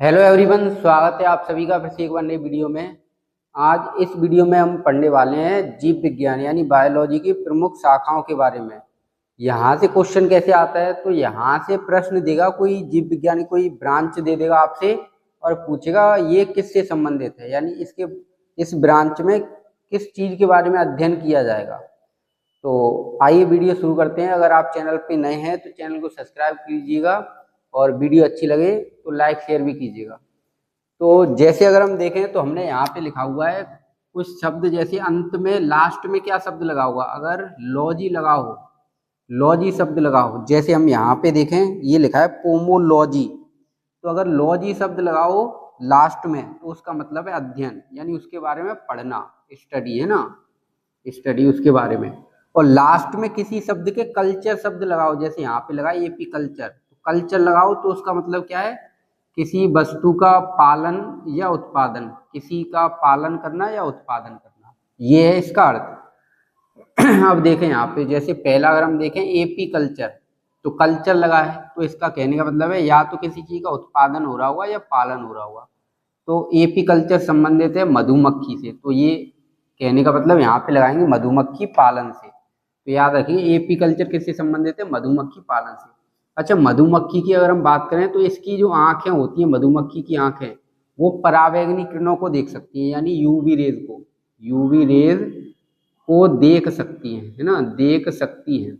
Hello everyone, स्वागत है आप सभी का फिर से एक बार नई वीडियो में। आज इस वीडियो में हम पढ़ने वाले हैं जीव विज्ञान यानी बायोलॉजी की प्रमुख शाखाओं के बारे में। यहाँ से क्वेश्चन कैसे आता है, तो यहाँ से प्रश्न देगा कोई जीव विज्ञान की कोई ब्रांच दे देगा आपसे और पूछेगा ये किससे संबंधित है, यानी इसके इस ब्रांच में किस चीज़ के बारे में अध्ययन किया जाएगा। तो आइए वीडियो शुरू करते हैं। अगर आप चैनल पे नए हैं तो चैनल को सब्सक्राइब कीजिएगा और वीडियो अच्छी लगे तो लाइक शेयर भी कीजिएगा। तो जैसे अगर हम देखें तो हमने यहाँ पे लिखा हुआ है कुछ शब्द, जैसे अंत में लास्ट में क्या शब्द लगा होगा, अगर लॉजी लगा हो, लॉजी शब्द लगा हो, जैसे हम यहाँ पे देखें ये लिखा है पोमोलॉजी, तो अगर लॉजी शब्द लगाओ लास्ट में तो उसका मतलब है अध्ययन, यानी उसके बारे में पढ़ना, स्टडी है ना, स्टडी उसके बारे में। और लास्ट में किसी शब्द के कल्चर शब्द लगाओ, जैसे यहाँ पे लगा एपी कल्चर, तो कल्चर लगाओ तो उसका मतलब क्या है, किसी वस्तु का पालन या उत्पादन, किसी का पालन करना या उत्पादन करना, ये है इसका अर्थ। अब देखें यहाँ पे जैसे पहला अगर हम देखें एपी कल्चर, तो कल्चर लगा है तो इसका कहने का मतलब है या तो किसी चीज का उत्पादन हो रहा होगा या पालन हो रहा होगा। तो एपी कल्चर संबंधित है मधुमक्खी से, तो ये कहने का मतलब यहाँ पे लगाएंगे मधुमक्खी पालन से। तो याद रखिए एपी कल्चर किससे संबंधित है, मधुमक्खी पालन से। अच्छा, मधुमक्खी की अगर हम बात करें तो इसकी जो आंखें होती हैं, मधुमक्खी की आंखें, वो पराबैंगनी किरणों को देख सकती हैं, यानी यूवी रेज को, यूवी रेज को देख सकती हैं, है ना, देख सकती हैं।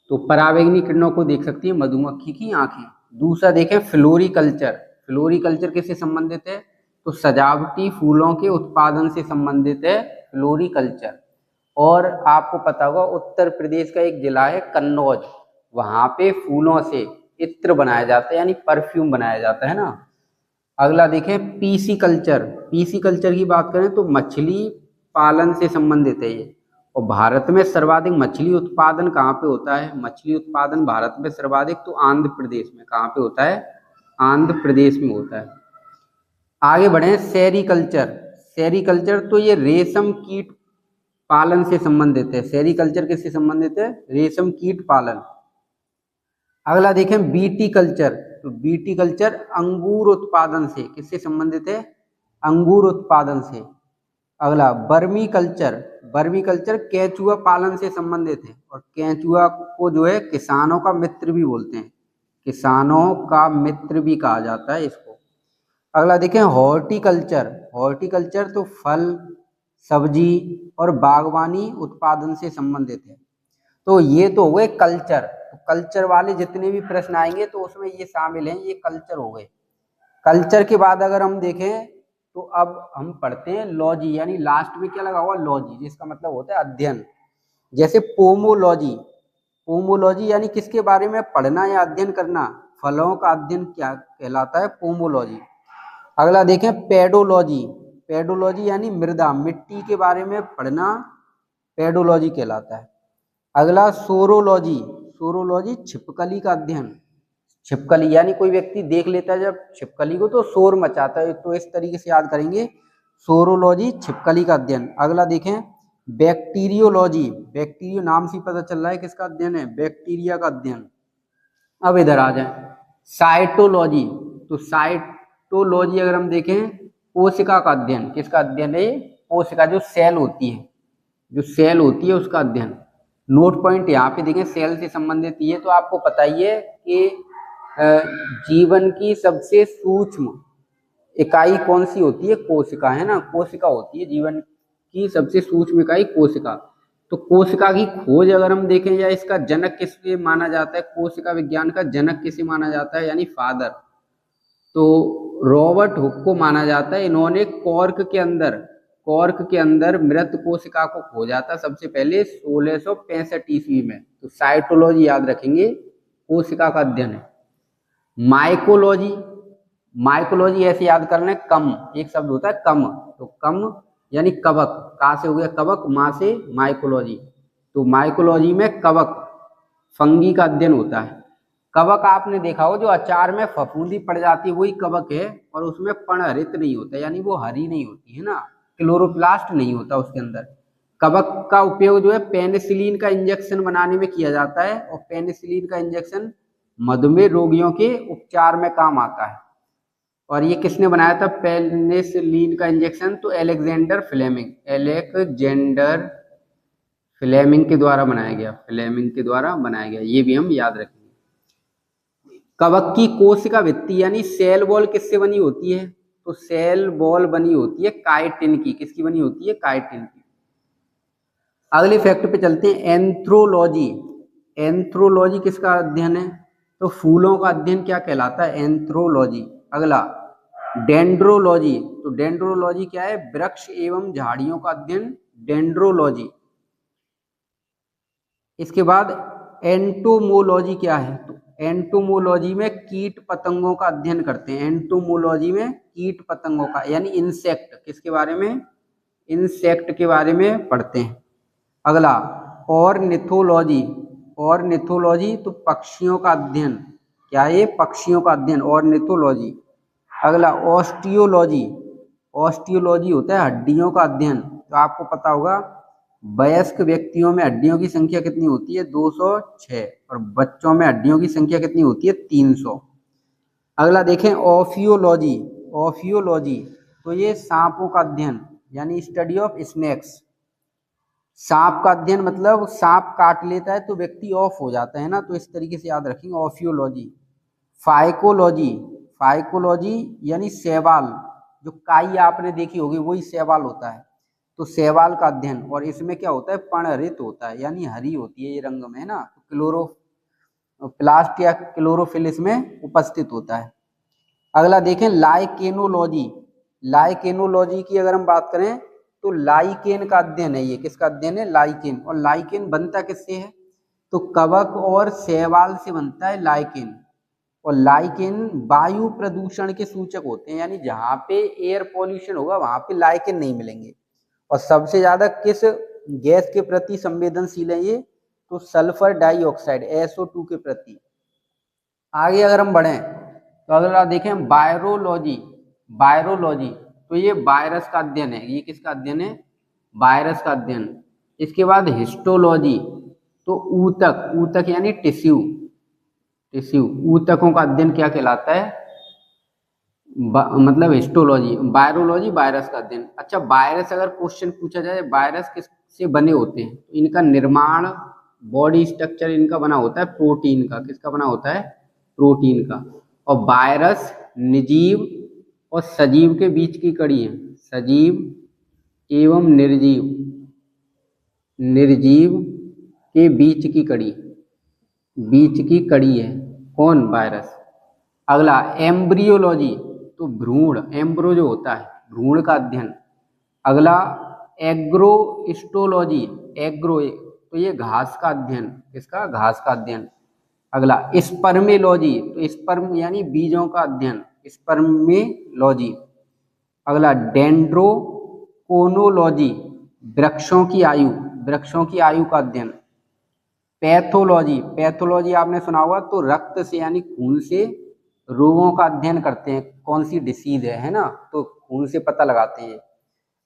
तो पराबैंगनी किरणों को देख सकती है मधुमक्खी की आंखें। दूसरा देखें फ्लोरिकल्चर, फ्लोरिकल्चर किससे संबंधित है, तो सजावटी फूलों के उत्पादन से संबंधित है फ्लोरिकल्चर। और आपको पता होगा उत्तर प्रदेश का एक जिला है कन्नौज, वहां पे फूलों से इत्र बनाया जाता है, यानी परफ्यूम बनाया जाता है ना। अगला देखें पीसी कल्चर, पीसी कल्चर की बात करें तो मछली पालन से संबंधित है ये। और भारत में सर्वाधिक मछली उत्पादन कहाँ पे होता है, मछली उत्पादन भारत में सर्वाधिक तो आंध्र प्रदेश में, कहाँ पे होता है, आंध्र प्रदेश में होता है। आगे बढ़े सेरीकल्चर, सेरीकल्चर तो ये रेशम कीट पालन से संबंधित है। सेरीकल्चर किससे संबंधित है, रेशम कीट पालन। अगला देखें बीटी कल्चर, तो बीटी कल्चर अंगूर उत्पादन से, किससे संबंधित है, अंगूर उत्पादन से। अगला बर्मी कल्चर, बर्मी कल्चर केंचुआ पालन से संबंधित है, और केंचुआ को जो है किसानों का मित्र भी बोलते हैं, किसानों का मित्र भी कहा जाता है इसको। अगला देखें हॉर्टिकल्चर, हॉर्टिकल्चर तो फल सब्जी और बागवानी उत्पादन से संबंधित है। तो ये तो हो गए कल्चर, तो कल्चर वाले जितने भी प्रश्न आएंगे तो उसमें ये शामिल हैं, ये कल्चर हो गए। कल्चर के बाद अगर हम देखें तो अब हम पढ़ते हैं लॉजी, यानी लास्ट में क्या लगा हुआ, लॉजी, जिसका मतलब होता है अध्ययन। जैसे पोमोलॉजी, पोमोलॉजी यानी किसके बारे में पढ़ना या अध्ययन करना, फलों का अध्ययन क्या कहलाता है, पोमोलॉजी। अगला देखें पेडोलॉजी, पेडोलॉजी यानी मृदा मिट्टी के बारे में पढ़ना, पेडोलॉजी कहलाता है। अगला सोरोलॉजी, सोरोलॉजी छिपकली का अध्ययन, छिपकली यानी कोई व्यक्ति देख लेता है जब छिपकली को तो शोर मचाता है, तो इस तरीके से याद करेंगे, सोरोलॉजी छिपकली का अध्ययन। अगला देखें बैक्टीरियोलॉजी, बैक्टीरियो नाम से पता चल रहा है किसका अध्ययन है, बैक्टीरिया का अध्ययन। अब इधर आ जाए साइटोलॉजी, तो साइटोलॉजी अगर हम देखें कोशिका का अध्ययन, किसका अध्ययन है, कोशिका जो सेल होती है, जो सेल होती है उसका अध्ययन। नोट पॉइंट यहाँ पे देखें सेल से संबंधित, ये तो आपको पता ही है कि जीवन की सबसे सूक्ष्म इकाई कौन सी होती है, कोशिका, है ना, कोशिका होती है जीवन की सबसे सूक्ष्म इकाई, कोशिका। तो कोशिका की खोज अगर हम देखें या इसका जनक किसे माना जाता है, कोशिका विज्ञान का जनक किसे माना जाता है, यानी फादर, तो रॉबर्ट हुक को माना जाता है। इन्होंने कॉर्क के अंदर मृत कोशिका को खोजा था सबसे पहले 1665 ईस्वी में। तो साइटोलॉजी याद रखेंगे, कोशिका का अध्ययन है। माइकोलॉजी, माइकोलॉजी ऐसे याद कर लें, कम, एक शब्द होता है कम, तो कम यानी कवक, का से हो गया कवक, माँ से माइकोलॉजी, तो माइकोलॉजी में कवक फंगी का अध्ययन होता है। कवक आपने देखा हो जो अचार में फफूंदी पड़ जाती है वही कवक है, और उसमें पर्णहरित नहीं होता, यानी वो हरी नहीं होती है ना, क्लोरोप्लास्ट नहीं होता उसके अंदर। कवक का उपयोग जो है पेनिसिलिन का इंजेक्शन बनाने में किया जाता है, और पेनिसिलिन का इंजेक्शन मधुमेह रोगियों के उपचार में काम आता है। और ये किसने बनाया था पेनिसिलिन का इंजेक्शन? तो अलेक्जेंडर फ्लेमिंग के द्वारा बनाया गया, फ्लेमिंग के द्वारा बनाया गया। ये भी हम याद रखेंगे। कवक की कोशिका भित्ति यानी सेल वॉल किससे बनी होती है? तो सेल वॉल बनी होती है काइटिन की। किसकी बनी होती है? काइटिन की। अगले फैक्ट पे चलते हैं, एंथ्रोलॉजी। एंथ्रोलॉजी किसका अध्ययन है? तो फूलों का अध्ययन क्या कहलाता है? एंथ्रोलॉजी। अगला डेंड्रोलॉजी। तो डेंड्रोलॉजी क्या है? वृक्ष एवं झाड़ियों का अध्ययन, डेंड्रोलॉजी। इसके बाद एंटोमोलॉजी क्या है? तो एंटोमोलॉजी में कीट पतंगों का अध्ययन करते हैं। एंटोमोलॉजी में कीट पतंगों का यानी इंसेक्ट, किसके बारे में? इंसेक्ट के बारे में पढ़ते हैं। अगला ऑर्निथोलॉजी। ऑर्निथोलॉजी तो पक्षियों का अध्ययन। क्या है ये? पक्षियों का अध्ययन, ऑर्निथोलॉजी। अगला ऑस्टियोलॉजी। ऑस्टियोलॉजी होता है हड्डियों का अध्ययन। तो आपको पता होगा वयस्क व्यक्तियों में हड्डियों की संख्या कितनी होती है? 206। और बच्चों में हड्डियों की संख्या कितनी होती है? 300। अगला देखें ऑफियोलॉजी। ऑफियोलॉजी तो ये सांपों का अध्ययन यानी स्टडी ऑफ स्नेक्स। सांप का अध्ययन मतलब सांप काट लेता है तो व्यक्ति ऑफ हो जाता है ना, तो इस तरीके से याद रखेंगे ऑफियोलॉजी। फाइकोलॉजी। फाइकोलॉजी यानी शैवाल, जो काई आपने देखी होगी वही शैवाल होता है। तो शैवाल का अध्ययन, और इसमें क्या होता है? पर्णहरित होता है यानी हरी होती है ये रंग में, है ना। तो क्लोरोप्लास्ट या क्लोरोफिल इसमें उपस्थित होता है। अगला देखें लाइकेनोलॉजी। लाइकेनोलॉजी की अगर हम बात करें तो लाइकेन का अध्ययन है। ये किसका अध्ययन है? लाइकेन। और लाइकेन बनता किससे है? तो कवक और शैवाल से बनता है लाइकेन। और लाइकेन वायु प्रदूषण के सूचक होते हैं, यानी जहाँ पे एयर पॉल्यूशन होगा वहां पे लाइकेन नहीं मिलेंगे। और सबसे ज्यादा किस गैस के प्रति संवेदनशील है ये? तो सल्फर डाइऑक्साइड SO2 के प्रति। आगे अगर हम बढ़ें तो अगर आप देखें वायरोलॉजी। वायरोलॉजी तो ये वायरस का अध्ययन है। ये किसका अध्ययन है? वायरस का अध्ययन। इसके बाद हिस्टोलॉजी तो ऊतक। ऊतक यानी टिश्यू। टिश्यू ऊतकों का अध्ययन क्या कहलाता है? मतलब हिस्टोलॉजी। वायरोलॉजी वायरस का अध्ययन। अच्छा, वायरस अगर क्वेश्चन पूछा जाए वायरस किससे बने होते हैं, तो इनका निर्माण, बॉडी स्ट्रक्चर इनका बना होता है प्रोटीन का। किसका बना होता है? प्रोटीन का। और वायरस निर्जीव और सजीव के बीच की कड़ी है। सजीव एवं निर्जीव, निर्जीव के बीच की कड़ी, बीच की कड़ी है। कौन? वायरस। अगला एम्ब्रियोलॉजी तो भ्रूण, एम्ब्रो जो होता है भ्रूण का अध्ययन। अगला एग्रोस्टोलॉजी। एग्रो तो ये घास का अध्ययन। किसका? घास का अध्ययन। अगला स्पर्मेलॉजी तो स्पर्म यानी बीजों का अध्ययन, स्पर्मेलॉजी। अगला डेंड्रोकोनोलॉजी वृक्षों की आयु, वृक्षों की आयु का अध्ययन। पैथोलॉजी, पैथोलॉजी आपने सुना होगा तो रक्त से यानी खून से रोगों का अध्ययन करते हैं, कौन सी डिसीज है ना, तो खून से पता लगाते हैं।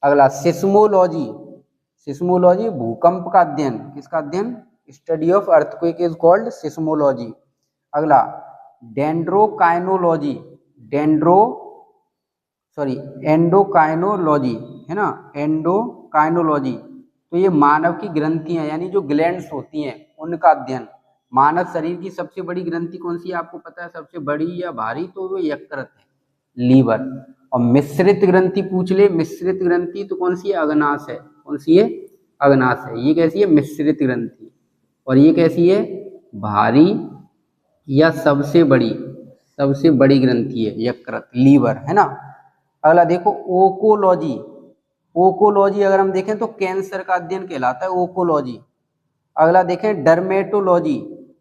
अगला सिस्मोलॉजी। सिस्मोलॉजी भूकंप का अध्ययन। किसका अध्ययन? Study of earthquake is called seismology. अगला डेंड्रोकाइनोलॉजी। एंडोकाइनोलॉजी है ना, एंडोकाइनोलॉजी तो ये मानव की ग्रंथियां यानी जो ग्लैंड्स होती हैं उनका अध्ययन। मानव शरीर की सबसे बड़ी ग्रंथि कौन सी है आपको पता है? सबसे बड़ी या भारी? तो वो यकृत है, लीवर। और मिश्रित ग्रंथि पूछ ले, मिश्रित ग्रंथि तो कौन सी है? अग्नाशय है। कौन सी है? अग्नाशय। ये कैसी है? मिश्रित ग्रंथि। और ये कैसी है? भारी या सबसे बड़ी ग्रंथि है यकृत, लीवर, है ना। अगला देखो ओकोलॉजी। ओकोलॉजी अगर हम देखें तो कैंसर का अध्ययन कहलाता है ओकोलॉजी। अगला देखें डर्मेटोलॉजी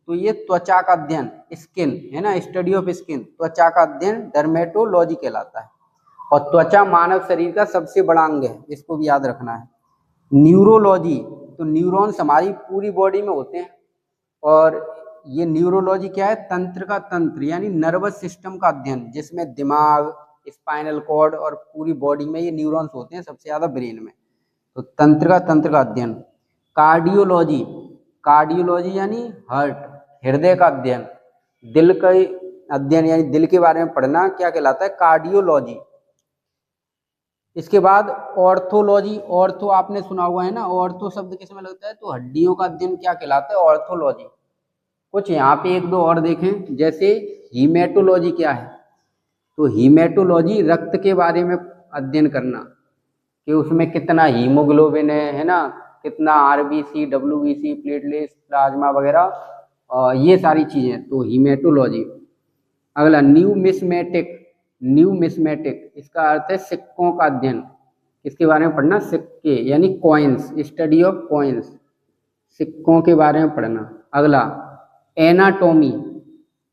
तो ये त्वचा का अध्ययन, स्किन है ना, स्टडी ऑफ स्किन, त्वचा का अध्ययन डर्मेटोलॉजी कहलाता है। और त्वचा मानव शरीर का सबसे बड़ा अंग है, इसको भी याद रखना है। न्यूरोलॉजी तो न्यूरॉन्स हमारी पूरी बॉडी में होते हैं। और ये न्यूरोलॉजी क्या है? तंत्र का तंत्र यानी नर्वस सिस्टम का अध्ययन, जिसमें दिमाग, स्पाइनल कॉर्ड और पूरी बॉडी में ये न्यूरॉन्स होते हैं, सबसे ज्यादा ब्रेन में। तो तंत्र का अध्ययन। कार्डियोलॉजी, कार्डियोलॉजी यानी हार्ट, हृदय का अध्ययन। दिल का अध्ययन यानी दिल के बारे में पढ़ना क्या कहलाता है? कार्डियोलॉजी। इसके बाद ऑर्थोलॉजी। ऑर्थो आपने सुना हुआ है ना, ऑर्थो शब्द किस में लगता है? तो हड्डियों का अध्ययन क्या कहलाता है? ऑर्थोलॉजी। कुछ यहाँ पे एक दो और देखें, जैसे हीमेटोलॉजी क्या है? तो हीमेटोलॉजी रक्त के बारे में अध्ययन करना कि उसमें कितना हीमोग्लोबिन है ना, कितना आरबीसी, डब्ल्यूबीसी, प्लेटलेट्स, प्लाज्मा वगैरह, ये सारी चीजें, तो हीमेटोलॉजी। अगला न्यूमिस्मेटिक। न्यूमिस्मेटिक इसका अर्थ है सिक्कों का अध्ययन। किसके बारे में पढ़ना? सिक्के यानी कॉइन्स, स्टडी ऑफ कॉइन्स, सिक्कों के बारे में पढ़ना। अगला एनाटॉमी।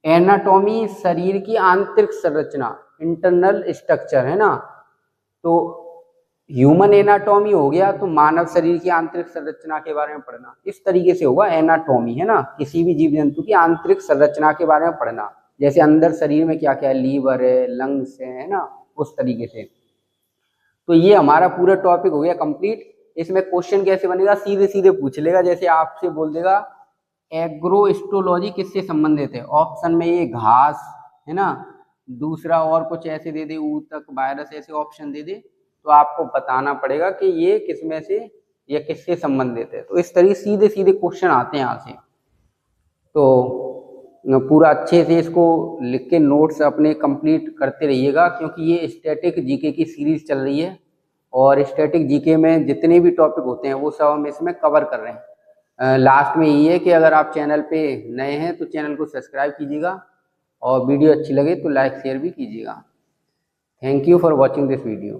एनाटॉमी शरीर की आंतरिक संरचना, इंटरनल स्ट्रक्चर है ना। तो ह्यूमन एनाटॉमी हो गया, तो मानव शरीर की आंतरिक संरचना के बारे में पढ़ना। इस तरीके से होगा एनाटॉमी, है ना, किसी भी जीव जंतु की आंतरिक संरचना के बारे में पढ़ना, जैसे अंदर शरीर में क्या क्या है, लीवर है, लंग्स है ना, उस तरीके से। तो ये हमारा पूरा टॉपिक हो गया कंप्लीट। इसमें क्वेश्चन कैसे बनेगा? सीधे सीधे पूछ लेगा, जैसे आपसे बोल देगा एग्रोस्टोलॉजी किससे संबंधित है, ऑप्शन में ये घास है ना, दूसरा और कुछ ऐसे दे दे, ऊतक, वायरस, ऐसे ऑप्शन दे दे, तो आपको बताना पड़ेगा कि ये किसमें से या किससे संबंधित है। तो इस तरीके सीधे सीधे क्वेश्चन आते हैं यहाँ से। तो पूरा अच्छे से इसको लिख के नोट्स अपने कंप्लीट करते रहिएगा, क्योंकि ये स्टैटिक जीके की सीरीज चल रही है और स्टैटिक जीके में जितने भी टॉपिक होते हैं वो सब हम इसमें कवर कर रहे हैं। लास्ट में ये है कि अगर आप चैनल पे नए हैं तो चैनल को सब्सक्राइब कीजिएगा और वीडियो अच्छी लगे तो लाइक शेयर भी कीजिएगा। Thank you for watching this video.